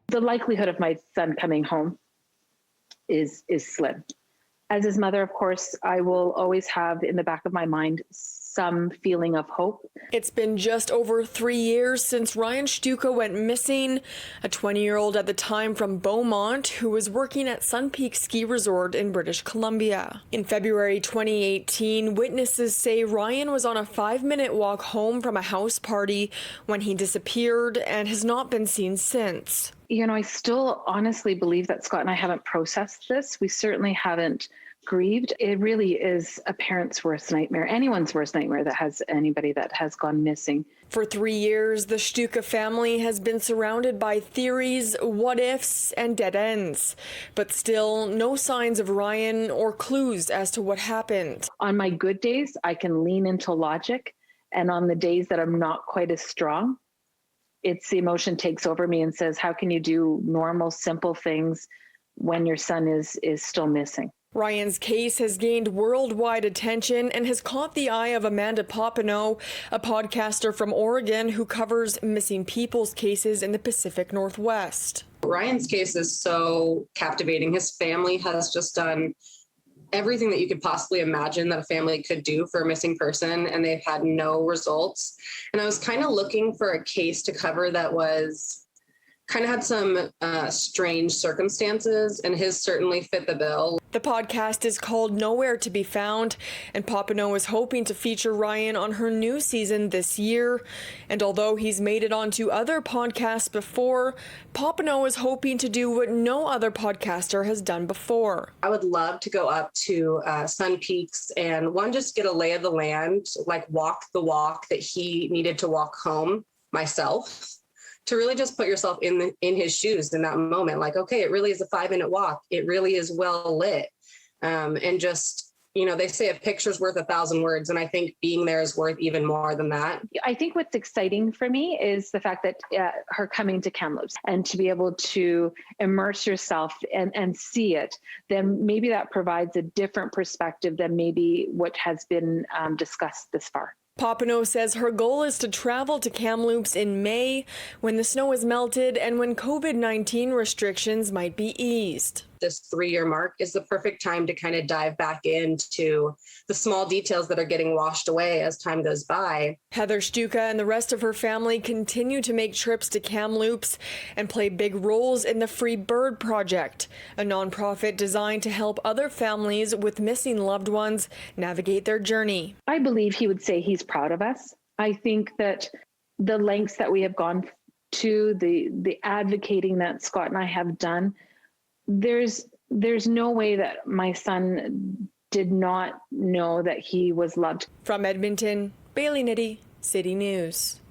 The likelihood of my son coming home is slim. As his mother, of course, I will always have in the back of my mind some feeling of hope. It's been just over 3 years since Ryan Shtuka went missing, a 20-year-old at the time from Beaumont who was working at Sun Peak Ski Resort in British Columbia. In February 2018, witnesses say Ryan was on a 5-minute walk home from a house party when he disappeared and has not been seen since. You know, I still honestly believe that Scott and I haven't processed this. We certainly haven't grieved. It really is a parent's worst nightmare, anyone's worst nightmare that has anybody that has gone missing. For 3 years, the Shtuka family has been surrounded by theories, what-ifs, and dead ends. But still, no signs of Ryan or clues as to what happened. On my good days, I can lean into logic. And on the days that I'm not quite as strong, it's the emotion takes over me and says, how can you do normal, simple things when your son is still missing? Ryan's case has gained worldwide attention and has caught the eye of Amanda Papineau, a podcaster from Oregon who covers missing people's cases in the Pacific Northwest. Ryan's case is so captivating. His family has just done everything that you could possibly imagine that a family could do for a missing person, and they've had no results. And I was kind of looking for a case to cover that was kind of had some strange circumstances, and his certainly fit the bill. The podcast is called Nowhere to Be Found, and Papineau is hoping to feature Ryan on her new season this year. And although he's made it onto other podcasts before, Papineau is hoping to do what no other podcaster has done before. I would love to go up to Sun Peaks and just get a lay of the land, like walk the walk that he needed to walk home myself. To really just put yourself in his shoes in that moment, like, okay, it really is a 5-minute walk. It really is well lit. And just, you know, they say a picture's worth 1,000 words. And I think being there is worth even more than that. I think what's exciting for me is the fact that her coming to Kamloops and to be able to immerse yourself and see it, then maybe that provides a different perspective than maybe what has been discussed this far. Papineau says her goal is to travel to Kamloops in May when the snow is melted and when COVID-19 restrictions might be eased. This 3-year mark is the perfect time to kind of dive back into the small details that are getting washed away as time goes by. Heather Shtuka and the rest of her family continue to make trips to Kamloops and play big roles in the Free Bird Project, a nonprofit designed to help other families with missing loved ones navigate their journey. I believe he would say he's proud of us. I think that the lengths that we have gone to, the advocating that Scott and I have done, there's no way that my son did not know that he was loved. From Edmonton, Bailey Nitti, City News.